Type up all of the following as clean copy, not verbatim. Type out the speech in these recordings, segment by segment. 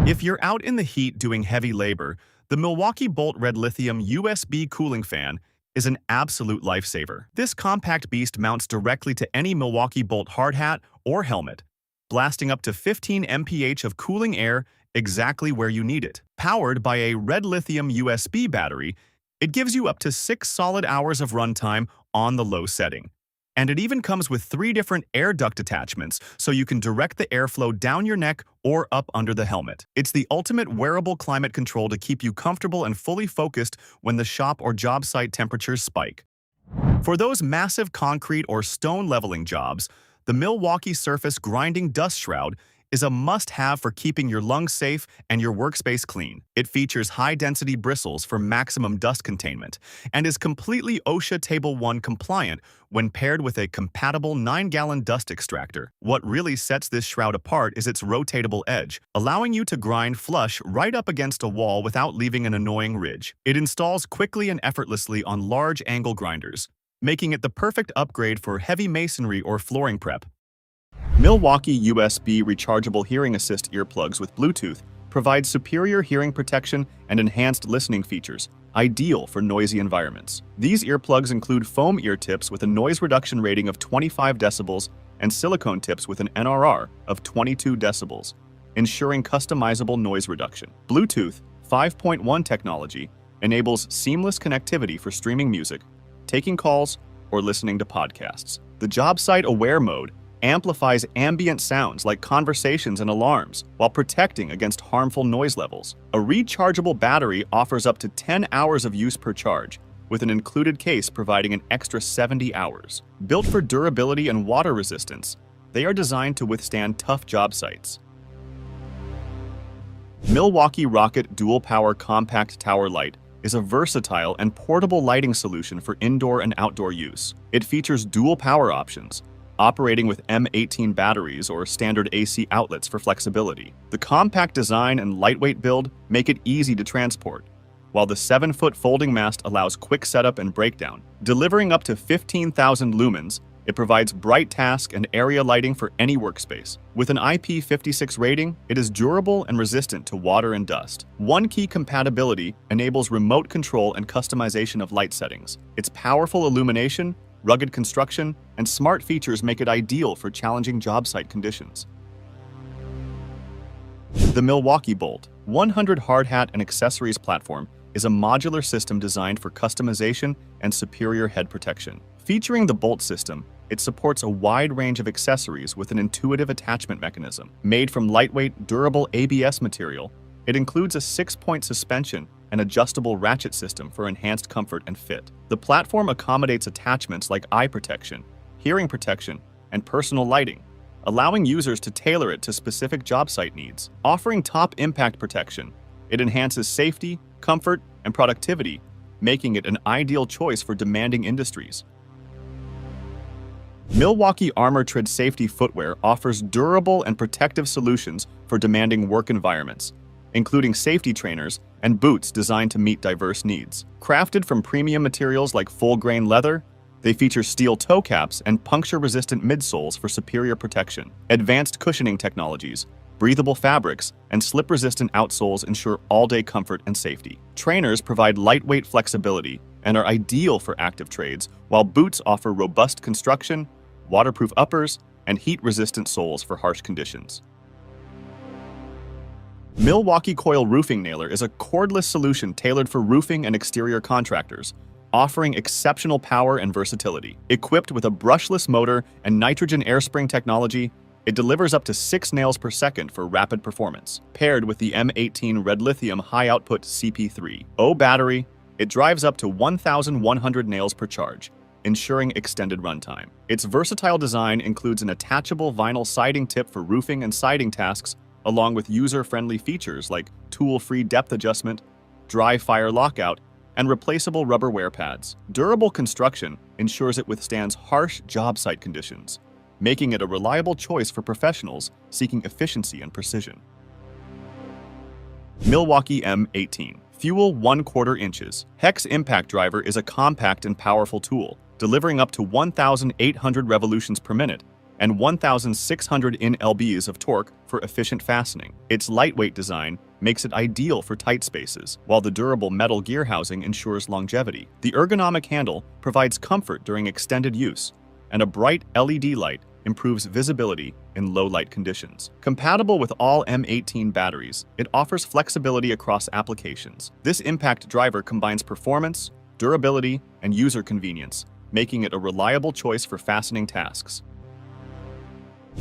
If you're out in the heat doing heavy labor, the Milwaukee Bolt Red Lithium USB cooling fan is an absolute lifesaver. This compact beast mounts directly to any Milwaukee Bolt hard hat or helmet, blasting up to 15 mph of cooling air exactly where you need it. Powered by a Red Lithium USB battery, it gives you up to 6 solid hours of runtime on the low setting. And it even comes with 3 different air duct attachments, so you can direct the airflow down your neck or up under the helmet. It's the ultimate wearable climate control to keep you comfortable and fully focused when the shop or job site temperatures spike. For those massive concrete or stone leveling jobs, the Milwaukee Surface Grinding Dust Shroud is a must-have for keeping your lungs safe and your workspace clean. It features high-density bristles for maximum dust containment and is completely OSHA Table 1 compliant when paired with a compatible 9-gallon dust extractor. What really sets this shroud apart is its rotatable edge, allowing you to grind flush right up against a wall without leaving an annoying ridge. It installs quickly and effortlessly on large angle grinders, making it the perfect upgrade for heavy masonry or flooring prep. Milwaukee USB Rechargeable Hearing Assist earplugs with Bluetooth provide superior hearing protection and enhanced listening features, ideal for noisy environments. These earplugs include foam ear tips with a noise reduction rating of 25 decibels and silicone tips with an NRR of 22 decibels, ensuring customizable noise reduction. Bluetooth 5.1 technology enables seamless connectivity for streaming music, taking calls, or listening to podcasts. The Job Site Aware mode amplifies ambient sounds like conversations and alarms while protecting against harmful noise levels. A rechargeable battery offers up to 10 hours of use per charge, with an included case providing an extra 70 hours. Built for durability and water resistance, they are designed to withstand tough job sites. Milwaukee Rocket Dual Power Compact Tower Light is a versatile and portable lighting solution for indoor and outdoor use. It features dual power options, operating with M18 batteries or standard AC outlets for flexibility. The compact design and lightweight build make it easy to transport, while the 7-foot folding mast allows quick setup and breakdown. Delivering up to 15,000 lumens, it provides bright task and area lighting for any workspace. With an IP56 rating, it is durable and resistant to water and dust. One key compatibility enables remote control and customization of light settings. Its powerful illumination, rugged construction, and smart features make it ideal for challenging job site conditions. The Milwaukee Bolt 100 hard hat and accessories platform is a modular system designed for customization and superior head protection. Featuring the Bolt system, it supports a wide range of accessories with an intuitive attachment mechanism. Made from lightweight, durable ABS material, it includes a 6-point suspension and adjustable ratchet system for enhanced comfort and fit. The platform accommodates attachments like eye protection, hearing protection, and personal lighting, allowing users to tailor it to specific job site needs. Offering top impact protection, it enhances safety, comfort, and productivity, making it an ideal choice for demanding industries. Milwaukee Armourtred safety footwear offers durable and protective solutions for demanding work environments, including safety trainers and boots designed to meet diverse needs. Crafted from premium materials like full-grain leather, they feature steel toe caps and puncture-resistant midsoles for superior protection. Advanced cushioning technologies, breathable fabrics, and slip-resistant outsoles ensure all-day comfort and safety. Trainers provide lightweight flexibility and are ideal for active trades, while boots offer robust construction, waterproof uppers, and heat-resistant soles for harsh conditions. Milwaukee Coil Roofing Nailer is a cordless solution tailored for roofing and exterior contractors, offering exceptional power and versatility. Equipped with a brushless motor and nitrogen air spring technology, it delivers up to 6 nails per second for rapid performance. Paired with the M18 REDLITHIUM high-output CP3.0 battery, it drives up to 1,100 nails per charge, ensuring extended runtime. Its versatile design includes an attachable vinyl siding tip for roofing and siding tasks, along with user-friendly features like tool-free depth adjustment, dry fire lockout, and replaceable rubber wear pads. Durable construction ensures it withstands harsh job site conditions, making it a reliable choice for professionals seeking efficiency and precision. Milwaukee M18 Fuel 1/4 inches. Hex Impact Driver is a compact and powerful tool, delivering up to 1,800 revolutions per minute and 1,600 Nlbs of torque for efficient fastening. Its lightweight design makes it ideal for tight spaces, while the durable metal gear housing ensures longevity. The ergonomic handle provides comfort during extended use, and a bright LED light improves visibility in low-light conditions. Compatible with all M18 batteries, it offers flexibility across applications. This impact driver combines performance, durability, and user convenience, making it a reliable choice for fastening tasks.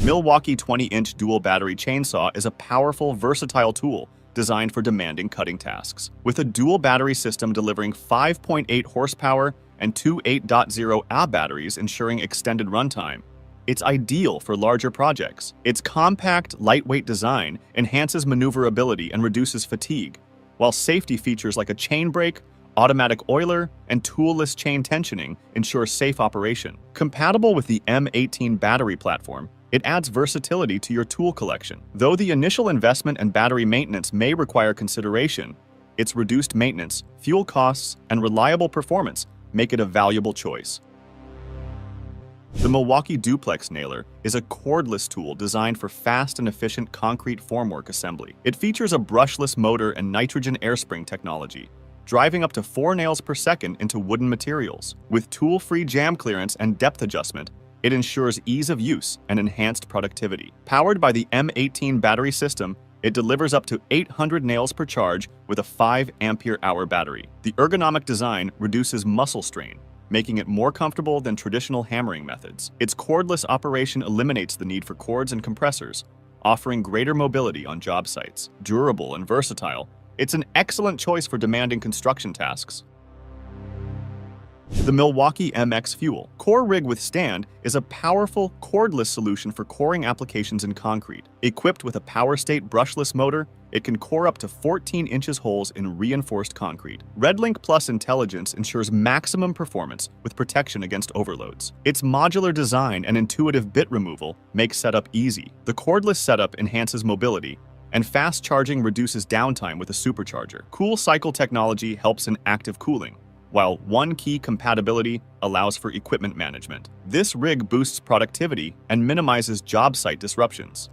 Milwaukee 20-inch dual battery chainsaw is a powerful, versatile tool designed for demanding cutting tasks. With a dual battery system delivering 5.8 horsepower and two 8.0 Ah batteries ensuring extended runtime, it's ideal for larger projects. Its compact, lightweight design enhances maneuverability and reduces fatigue, while safety features like a chain brake, automatic oiler, and toolless chain tensioning ensure safe operation. Compatible with the M18 battery platform, it adds versatility to your tool collection. Though the initial investment and battery maintenance may require consideration, its reduced maintenance, fuel costs, and reliable performance make it a valuable choice. The Milwaukee Duplex nailer is a cordless tool designed for fast and efficient concrete formwork assembly. It features a brushless motor and nitrogen airspring technology, driving up to 4 nails per second into wooden materials. With tool-free jam clearance and depth adjustment, it ensures ease of use and enhanced productivity. Powered by the M18 battery system, it delivers up to 800 nails per charge with a 5 ampere-hour battery. The ergonomic design reduces muscle strain, making it more comfortable than traditional hammering methods. Its cordless operation eliminates the need for cords and compressors, offering greater mobility on job sites. Durable and versatile, it's an excellent choice for demanding construction tasks. The Milwaukee MX Fuel Core Rig with Stand is a powerful, cordless solution for coring applications in concrete. Equipped with a power-state brushless motor, it can core up to 14 inches holes in reinforced concrete. RedLink Plus intelligence ensures maximum performance with protection against overloads. Its modular design and intuitive bit removal make setup easy. The cordless setup enhances mobility, and fast charging reduces downtime with a supercharger. Cool Cycle technology helps in active cooling, while One Key compatibility allows for equipment management. This rig boosts productivity and minimizes job site disruptions.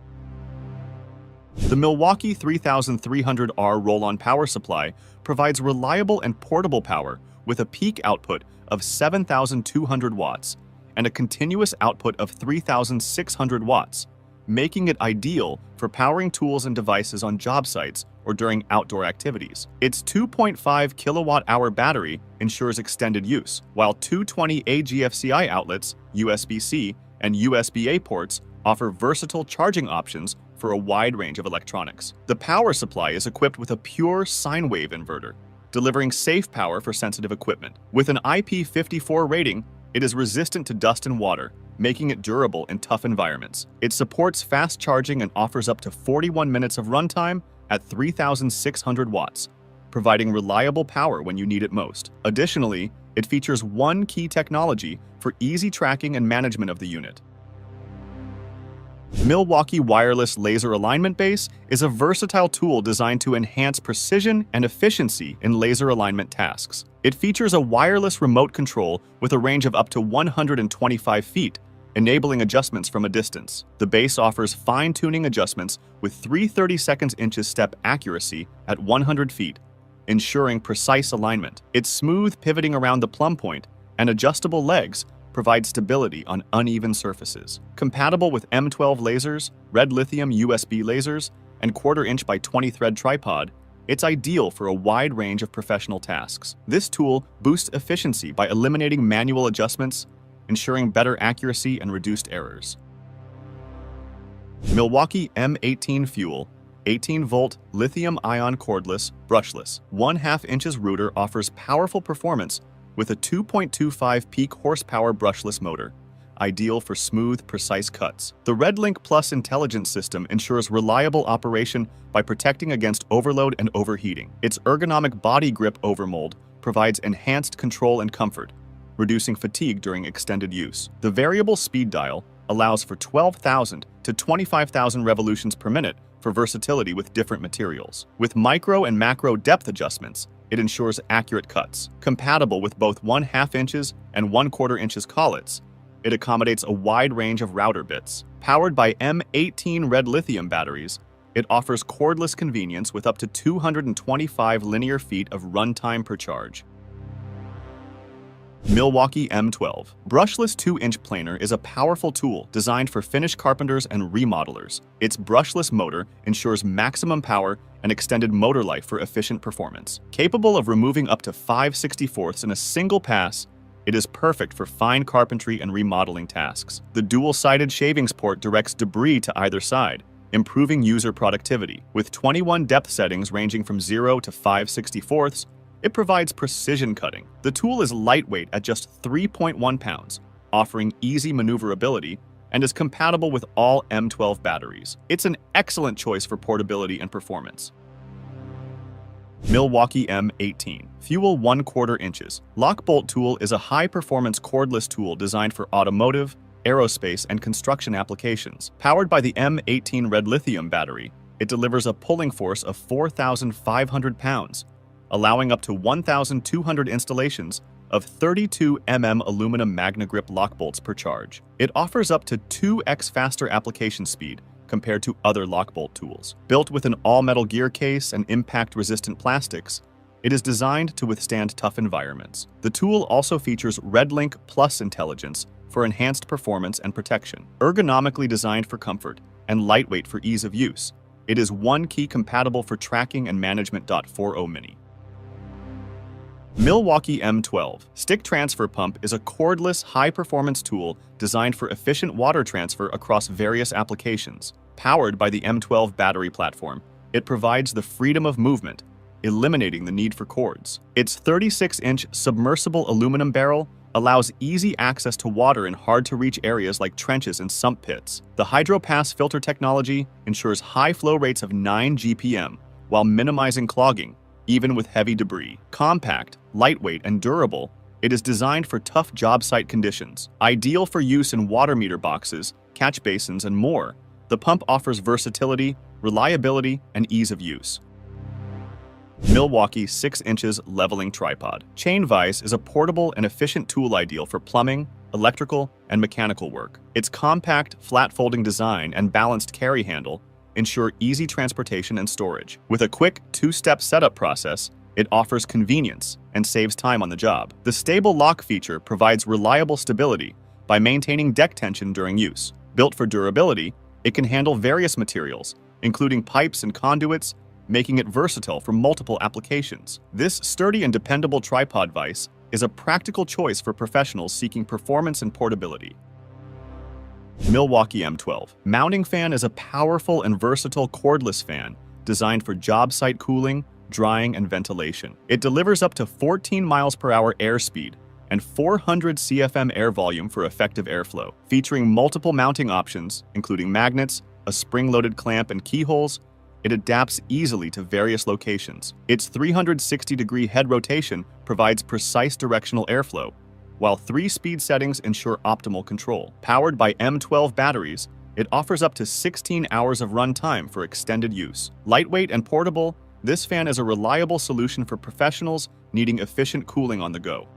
The Milwaukee 3300R roll-on power supply provides reliable and portable power with a peak output of 7,200 watts and a continuous output of 3,600 watts, making it ideal for powering tools and devices on job sites or during outdoor activities. Its 2.5 kilowatt-hour battery ensures extended use, while 220 AGFCI outlets, USB-C, and USB-A ports offer versatile charging options for a wide range of electronics. The power supply is equipped with a pure sine wave inverter, delivering safe power for sensitive equipment. With an IP54 rating, it is resistant to dust and water, making it durable in tough environments. It supports fast charging and offers up to 41 minutes of runtime at 3,600 watts, providing reliable power when you need it most. Additionally, it features One Key technology for easy tracking and management of the unit. Milwaukee Wireless Laser Alignment Base is a versatile tool designed to enhance precision and efficiency in laser alignment tasks. It features a wireless remote control with a range of up to 125 feet, enabling adjustments from a distance. The base offers fine-tuning adjustments with 3/32 step accuracy at 100 feet, ensuring precise alignment. Its smooth pivoting around the plumb point and adjustable legs provide stability on uneven surfaces. Compatible with M12 lasers, REDLITHIUM USB lasers, and 1/4 inch by 20 thread tripod, it's ideal for a wide range of professional tasks. This tool boosts efficiency by eliminating manual adjustments, ensuring better accuracy and reduced errors. Milwaukee M18 Fuel 18-volt lithium-ion cordless, brushless. 1/2 inches router offers powerful performance with a 2.25 peak horsepower brushless motor, ideal for smooth, precise cuts. The RedLink Plus intelligence system ensures reliable operation by protecting against overload and overheating. Its ergonomic body grip overmold provides enhanced control and comfort, reducing fatigue during extended use. The variable speed dial allows for 12,000 to 25,000 revolutions per minute for versatility with different materials. With micro and macro depth adjustments, it ensures accurate cuts. Compatible with both 1/2 inches and 1/4 inches collets, It accommodates a wide range of router bits. Powered by M18 REDLITHIUM batteries, it offers cordless convenience with up to 225 linear feet of runtime per charge. Milwaukee M12. Brushless 2-inch planer is a powerful tool designed for finished carpenters and remodelers. Its brushless motor ensures maximum power and extended motor life for efficient performance. Capable of removing up to 5/64ths in a single pass, it is perfect for fine carpentry and remodeling tasks. The dual-sided shavings port directs debris to either side, improving user productivity. With 21 depth settings ranging from 0 to 5/64ths, it provides precision cutting. The tool is lightweight at just 3.1 pounds, offering easy maneuverability, and is compatible with all M12 batteries. It's an excellent choice for portability and performance. Milwaukee M18. Fuel 1/4 inches. Lockbolt tool is a high-performance cordless tool designed for automotive, aerospace, and construction applications. Powered by the M18 REDLITHIUM battery, it delivers a pulling force of 4,500 pounds, allowing up to 1,200 installations of 32 mm aluminum MagnaGrip lock bolts per charge. It offers up to 2x faster application speed compared to other lockbolt tools. Built with an all-metal gear case and impact-resistant plastics, it is designed to withstand tough environments. The tool also features RedLink Plus intelligence for enhanced performance and protection. Ergonomically designed for comfort and lightweight for ease of use, it is one-key compatible for tracking and management. 4.0 Mini. Milwaukee M12. Stick Transfer Pump is a cordless, high-performance tool designed for efficient water transfer across various applications. Powered by the M12 battery platform, it provides the freedom of movement, eliminating the need for cords. Its 36-inch submersible aluminum barrel allows easy access to water in hard-to-reach areas like trenches and sump pits. The HydroPass filter technology ensures high flow rates of 9 GPM while minimizing clogging, even with heavy debris. Compact, lightweight, and durable, it is designed for tough job site conditions. Ideal for use in water meter boxes, catch basins, and more, the pump offers versatility, reliability, and ease of use. Milwaukee 6 inches leveling tripod. Chain vise is a portable and efficient tool ideal for plumbing, electrical, and mechanical work. Its compact, flat-folding design and balanced carry handle ensure easy transportation and storage. With a quick 2-step setup process, it offers convenience and saves time on the job. The stable lock feature provides reliable stability by maintaining deck tension during use. Built for durability, it can handle various materials, including pipes and conduits, making it versatile for multiple applications. This sturdy and dependable tripod vise is a practical choice for professionals seeking performance and portability. Milwaukee M12. Mounting fan is a powerful and versatile cordless fan designed for job site cooling, drying, and ventilation. It delivers up to 14 miles per hour airspeed and 400 CFM air volume for effective airflow. Featuring multiple mounting options, including magnets, a spring-loaded clamp, and keyholes, it adapts easily to various locations. Its 360-degree head rotation provides precise directional airflow, while 3 speed settings ensure optimal control. Powered by M12 batteries, it offers up to 16 hours of runtime for extended use. Lightweight and portable, this fan is a reliable solution for professionals needing efficient cooling on the go.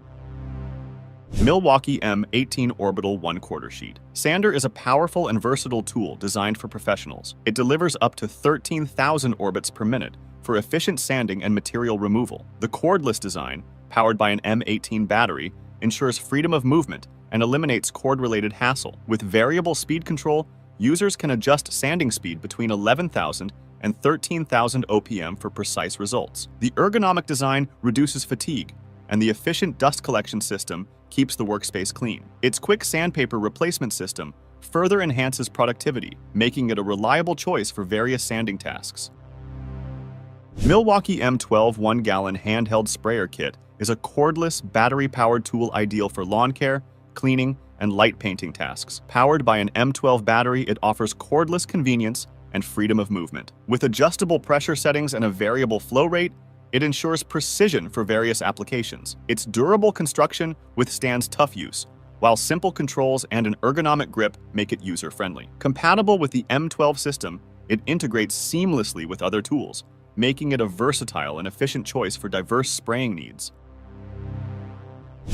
Milwaukee M18 Orbital 1/4 sheet. Sander is a powerful and versatile tool designed for professionals. It delivers up to 13,000 orbits per minute for efficient sanding and material removal. The cordless design, powered by an M18 battery, ensures freedom of movement and eliminates cord-related hassle. With variable speed control, users can adjust sanding speed between 11,000 and 13,000 OPM for precise results. The ergonomic design reduces fatigue, and the efficient dust collection system keeps the workspace clean. Its quick sandpaper replacement system further enhances productivity, making it a reliable choice for various sanding tasks. Milwaukee M12 1-gallon handheld sprayer kit is a cordless, battery-powered tool ideal for lawn care, cleaning, and light painting tasks. Powered by an M12 battery, it offers cordless convenience and freedom of movement. With adjustable pressure settings and a variable flow rate, it ensures precision for various applications. Its durable construction withstands tough use, while simple controls and an ergonomic grip make it user-friendly. Compatible with the M12 system, it integrates seamlessly with other tools, making it a versatile and efficient choice for diverse spraying needs.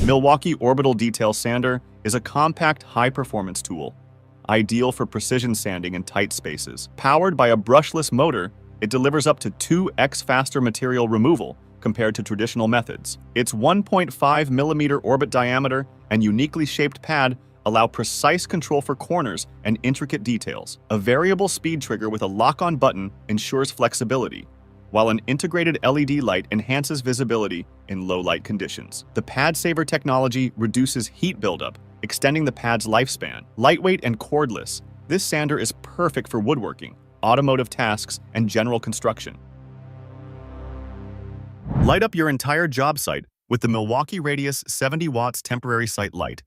Milwaukee Orbital Detail Sander is a compact, high-performance tool, ideal for precision sanding in tight spaces. Powered by a brushless motor, it delivers up to 2x faster material removal compared to traditional methods. Its 1.5mm orbit diameter and uniquely shaped pad allow precise control for corners and intricate details. A variable speed trigger with a lock-on button ensures flexibility, while an integrated LED light enhances visibility in low-light conditions. The Pad Saver technology reduces heat buildup, extending the pad's lifespan. Lightweight and cordless, this sander is perfect for woodworking, automotive tasks, and general construction. Light up your entire job site with the Milwaukee Radius 70 watts temporary site light,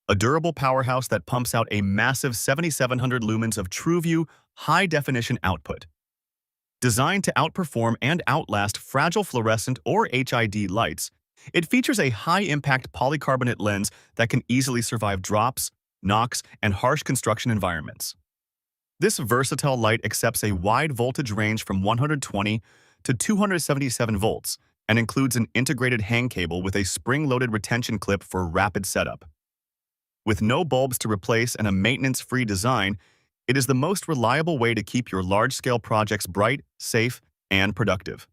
a durable powerhouse that pumps out a massive 7,700 lumens of TrueView high-definition output. Designed to outperform and outlast fragile fluorescent or HID lights, it features a high-impact polycarbonate lens that can easily survive drops, knocks, and harsh construction environments. This versatile light accepts a wide voltage range from 120 to 277 volts and includes an integrated hang cable with a spring-loaded retention clip for rapid setup. With no bulbs to replace and a maintenance-free design, it is the most reliable way to keep your large-scale projects bright, safe, and productive.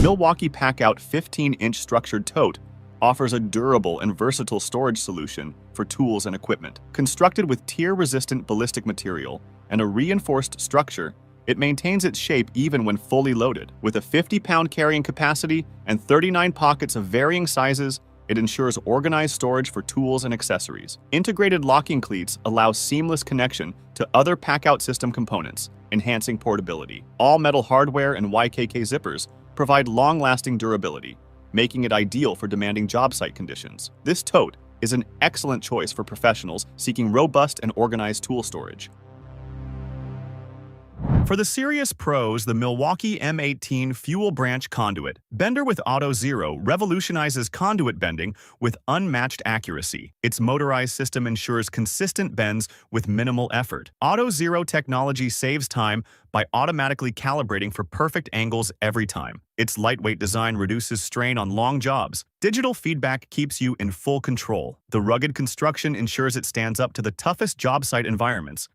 Milwaukee Packout 15-inch structured tote offers a durable and versatile storage solution for tools and equipment. Constructed with tear-resistant ballistic material and a reinforced structure, it maintains its shape even when fully loaded. With a 50-pound carrying capacity and 39 pockets of varying sizes, it ensures organized storage for tools and accessories. Integrated locking cleats allow seamless connection to other Packout system components, enhancing portability. All metal hardware and YKK zippers provide long-lasting durability, making it ideal for demanding job site conditions. This tote is an excellent choice for professionals seeking robust and organized tool storage. For the serious pros, the Milwaukee M18 Fuel Branch Conduit. Bender with Auto Zero revolutionizes conduit bending with unmatched accuracy. Its motorized system ensures consistent bends with minimal effort. Auto Zero technology saves time by automatically calibrating for perfect angles every time. Its lightweight design reduces strain on long jobs. Digital feedback keeps you in full control. The rugged construction ensures it stands up to the toughest job site environments.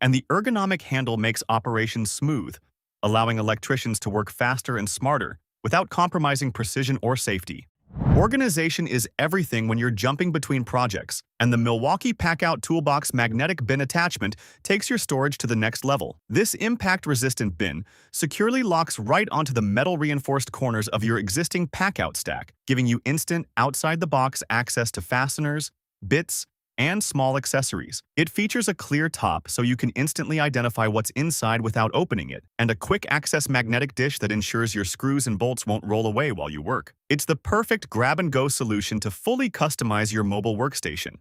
And the ergonomic handle makes operations smooth, allowing electricians to work faster and smarter without compromising precision or safety. Organization is everything when you're jumping between projects, and the Milwaukee Packout Toolbox magnetic bin attachment takes your storage to the next level. This impact-resistant bin securely locks right onto the metal-reinforced corners of your existing Packout stack, giving you instant, outside-the-box access to fasteners, bits, and small accessories. It features a clear top so you can instantly identify what's inside without opening it, and a quick access magnetic dish that ensures your screws and bolts won't roll away while you work. It's the perfect grab-and-go solution to fully customize your mobile workstation.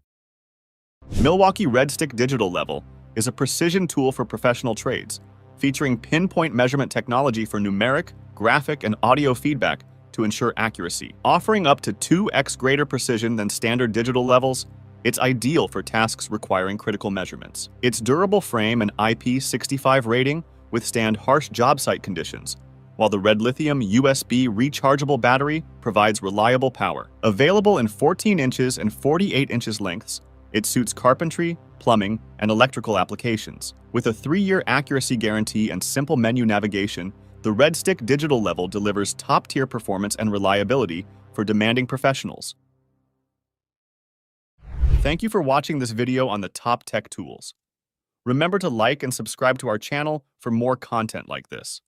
Milwaukee Red Stick Digital Level is a precision tool for professional trades, featuring pinpoint measurement technology for numeric, graphic, and audio feedback to ensure accuracy. Offering up to 2x greater precision than standard digital levels, it's ideal for tasks requiring critical measurements. Its durable frame and IP65 rating withstand harsh job site conditions, while the REDLITHIUM USB rechargeable battery provides reliable power. Available in 14 inches and 48 inches lengths, it suits carpentry, plumbing, and electrical applications. With a 3-year accuracy guarantee and simple menu navigation, the Red Stick Digital Level delivers top-tier performance and reliability for demanding professionals. Thank you for watching this video on the top tech tools. Remember to like and subscribe to our channel for more content like this.